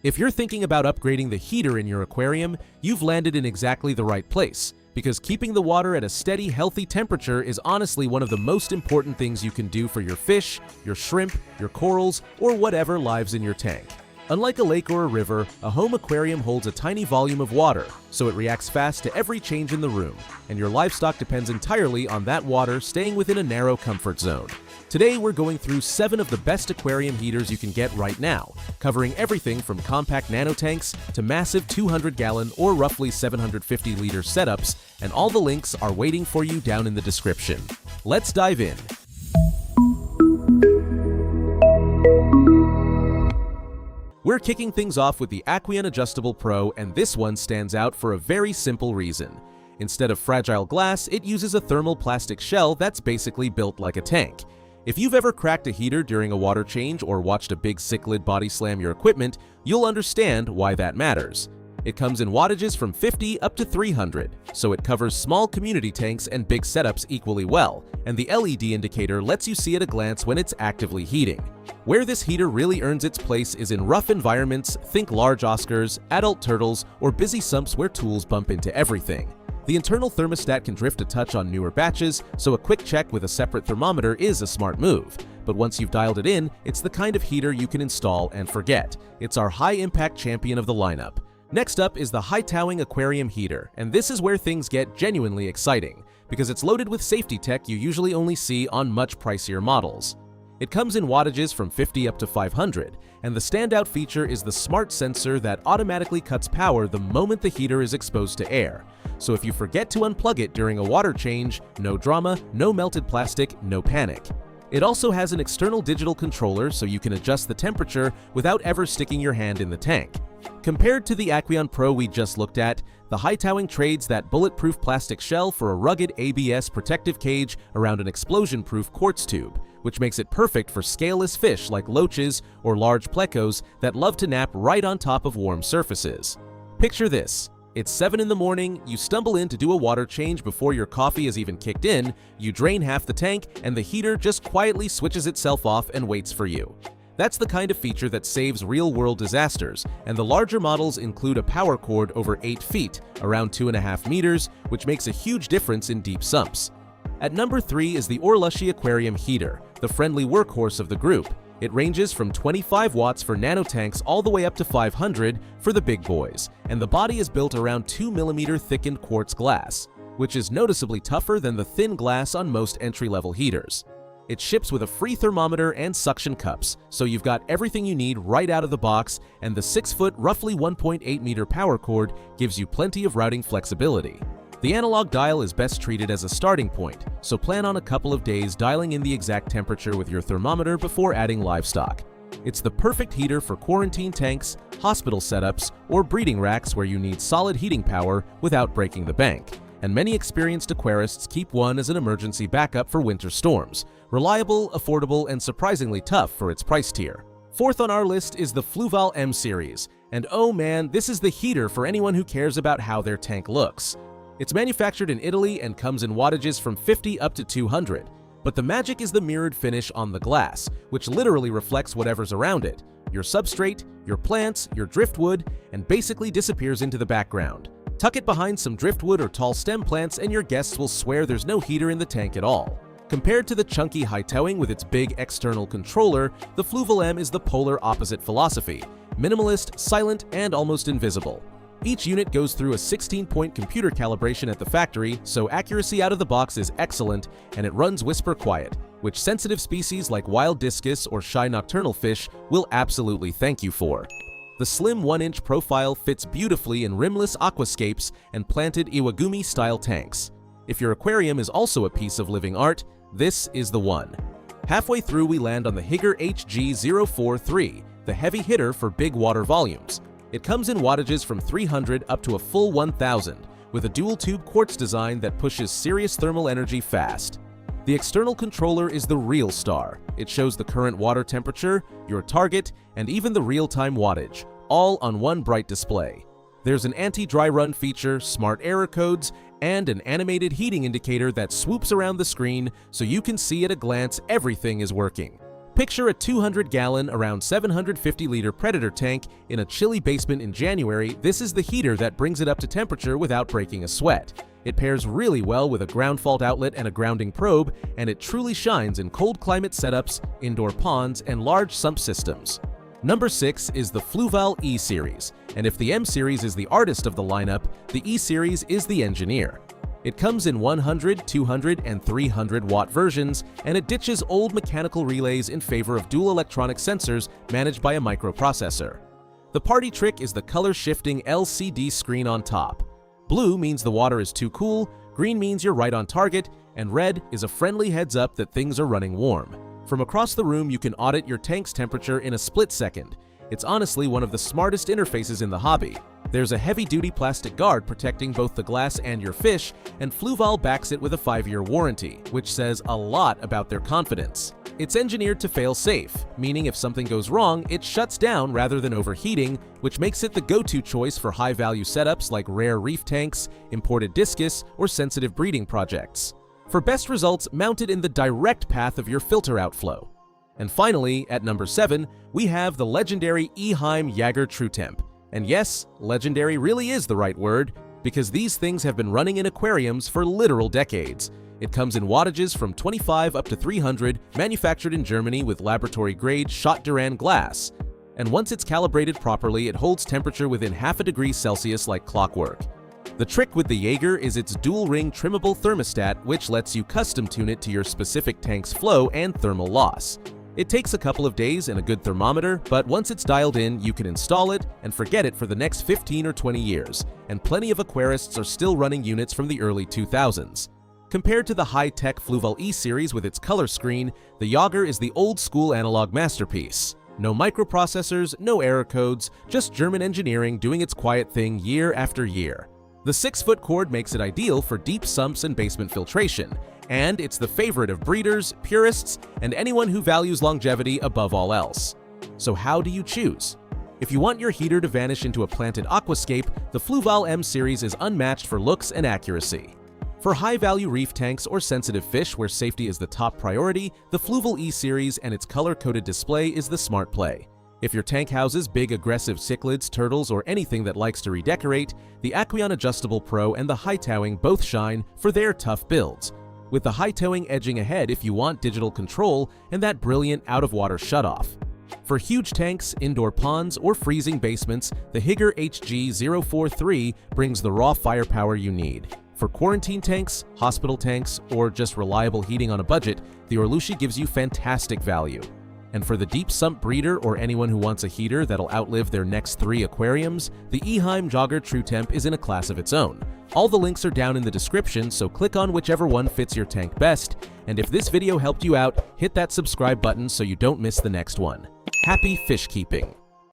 If you're thinking about upgrading the heater in your aquarium, you've landed in exactly the right place, because keeping the water at a steady, healthy temperature is honestly one of the most important things you can do for your fish, your shrimp, your corals, or whatever lives in your tank. Unlike a lake or a river, a home aquarium holds a tiny volume of water, so it reacts fast to every change in the room, and your livestock depends entirely on that water staying within a narrow comfort zone. Today we're going through 7 of the best aquarium heaters you can get right now, covering everything from compact nano tanks to massive 200-gallon or roughly 750-liter setups, and all the links are waiting for you down in the description. Let's dive in. We're kicking things off with the Aquen Adjustable Pro, and this one stands out for a very simple reason. Instead of fragile glass, it uses a thermal plastic shell that's basically built like a tank. If you've ever cracked a heater during a water change or watched a big cichlid body slam your equipment, you'll understand why that matters. It comes in wattages from 50 up to 300, so it covers small community tanks and big setups equally well, and the LED indicator lets you see at a glance when it's actively heating. Where this heater really earns its place is in rough environments, think large Oscars, adult turtles, or busy sumps where tools bump into everything. The internal thermostat can drift a touch on newer batches, so a quick check with a separate thermometer is a smart move. But once you've dialed it in, it's the kind of heater you can install and forget. It's our high-impact champion of the lineup. Next up is the Totowing aquarium heater, and this is where things get genuinely exciting, because it's loaded with safety tech you usually only see on much pricier models. It comes in wattages from 50 up to 500, and the standout feature is the smart sensor that automatically cuts power the moment the heater is exposed to air. So if you forget to unplug it during a water change, no drama, no melted plastic, no panic. It also has an external digital controller so you can adjust the temperature without ever sticking your hand in the tank. Compared to the Aquen Pro we just looked at, the Totowing trades that bulletproof plastic shell for a rugged ABS protective cage around an explosion-proof quartz tube, which makes it perfect for scaleless fish like loaches or large plecos that love to nap right on top of warm surfaces. Picture this. It's 7 in the morning, you stumble in to do a water change before your coffee is even kicked in, you drain half the tank, and the heater just quietly switches itself off and waits for you. That's the kind of feature that saves real-world disasters, and the larger models include a power cord over 8 feet, around 2.5 meters, which makes a huge difference in deep sumps. At number 3 is the Orlushi aquarium heater, the friendly workhorse of the group. It ranges from 25 watts for nano tanks all the way up to 500 for the big boys, and the body is built around 2mm thickened quartz glass, which is noticeably tougher than the thin glass on most entry-level heaters. It ships with a free thermometer and suction cups, so you've got everything you need right out of the box, and the 6-foot, roughly 1.8-meter power cord gives you plenty of routing flexibility. The analog dial is best treated as a starting point, so plan on a couple of days dialing in the exact temperature with your thermometer before adding livestock. It's the perfect heater for quarantine tanks, hospital setups, or breeding racks where you need solid heating power without breaking the bank. And many experienced aquarists keep one as an emergency backup for winter storms. Reliable, affordable, and surprisingly tough for its price tier. Fourth on our list is the Fluvall M series, and oh man, this is the heater for anyone who cares about how their tank looks. It's manufactured in Italy and comes in wattages from 50 up to 200, but the magic is the mirrored finish on the glass, which literally reflects whatever's around it, your substrate, your plants, your driftwood, and basically disappears into the background. Tuck it behind some driftwood or tall stem plants and your guests will swear there's no heater in the tank at all. Compared to the chunky Totowing with its big external controller, the Fluvall M is the polar opposite philosophy, minimalist, silent, and almost invisible. Each unit goes through a 16-point computer calibration at the factory, so accuracy out of the box is excellent, and it runs whisper quiet, which sensitive species like wild discus or shy nocturnal fish will absolutely thank you for. The slim 1-inch profile fits beautifully in rimless aquascapes and planted Iwagumi-style tanks. If your aquarium is also a piece of living art, this is the one. Halfway through we land on the Higger HG043, the heavy hitter for big water volumes. It comes in wattages from 300 up to a full 1000, with a dual-tube quartz design that pushes serious thermal energy fast. The external controller is the real star. It shows the current water temperature, your target, and even the real-time wattage, all on one bright display. There's an anti-dry run feature, smart error codes, and an animated heating indicator that swoops around the screen so you can see at a glance everything is working. Picture a 200-gallon, around 750-liter Predator tank in a chilly basement in January. This is the heater that brings it up to temperature without breaking a sweat. It pairs really well with a ground fault outlet and a grounding probe, and it truly shines in cold climate setups, indoor ponds, and large sump systems. Number 6 is the Fluvall E-Series, and if the M-Series is the artist of the lineup, the E-Series is the engineer. It comes in 100, 200, and 300 watt versions, and it ditches old mechanical relays in favor of dual electronic sensors managed by a microprocessor. The party trick is the color-shifting LCD screen on top. Blue means the water is too cool, green means you're right on target, and red is a friendly heads-up that things are running warm. From across the room, you can audit your tank's temperature in a split second. It's honestly one of the smartest interfaces in the hobby. There's a heavy-duty plastic guard protecting both the glass and your fish, and Fluvall backs it with a 5-year warranty, which says a lot about their confidence. It's engineered to fail safe, meaning if something goes wrong, it shuts down rather than overheating, which makes it the go-to choice for high-value setups like rare reef tanks, imported discus, or sensitive breeding projects. For best results, mount it in the direct path of your filter outflow. And finally, at number 7, we have the legendary Eheim Higger TrueTemp. And yes, legendary really is the right word, because these things have been running in aquariums for literal decades. It comes in wattages from 25 up to 300, manufactured in Germany with laboratory-grade Schott-Durand glass. And once it's calibrated properly, it holds temperature within half a degree Celsius like clockwork. The trick with the Jaeger is its dual-ring trimmable thermostat, which lets you custom tune it to your specific tank's flow and thermal loss. It takes a couple of days and a good thermometer, but once it's dialed in, you can install it and forget it for the next 15 or 20 years, and plenty of aquarists are still running units from the early 2000s. Compared to the high-tech Fluvall E-Series with its color screen, the Jaeger is the old-school analog masterpiece. No microprocessors, no error codes, just German engineering doing its quiet thing year after year. The 6-foot cord makes it ideal for deep sumps and basement filtration, and it's the favorite of breeders, purists, and anyone who values longevity above all else. So how do you choose? If you want your heater to vanish into a planted aquascape, the Fluvall M-Series is unmatched for looks and accuracy. For high-value reef tanks or sensitive fish where safety is the top priority, the Fluvall E-Series and its color-coded display is the smart play. If your tank houses big aggressive cichlids, turtles, or anything that likes to redecorate, the Aquen Adjustable Pro and the Totowing both shine for their tough builds, with the Totowing edging ahead if you want digital control and that brilliant out-of-water shutoff. For huge tanks, indoor ponds, or freezing basements, the Higger HG043 brings the raw firepower you need. For quarantine tanks, hospital tanks, or just reliable heating on a budget, the Orlushi gives you fantastic value. And for the deep sump breeder or anyone who wants a heater that'll outlive their next 3 aquariums, the Eheim Higger TrueTemp is in a class of its own. All the links are down in the description, so click on whichever one fits your tank best. And if this video helped you out, hit that subscribe button so you don't miss the next one. Happy fish keeping!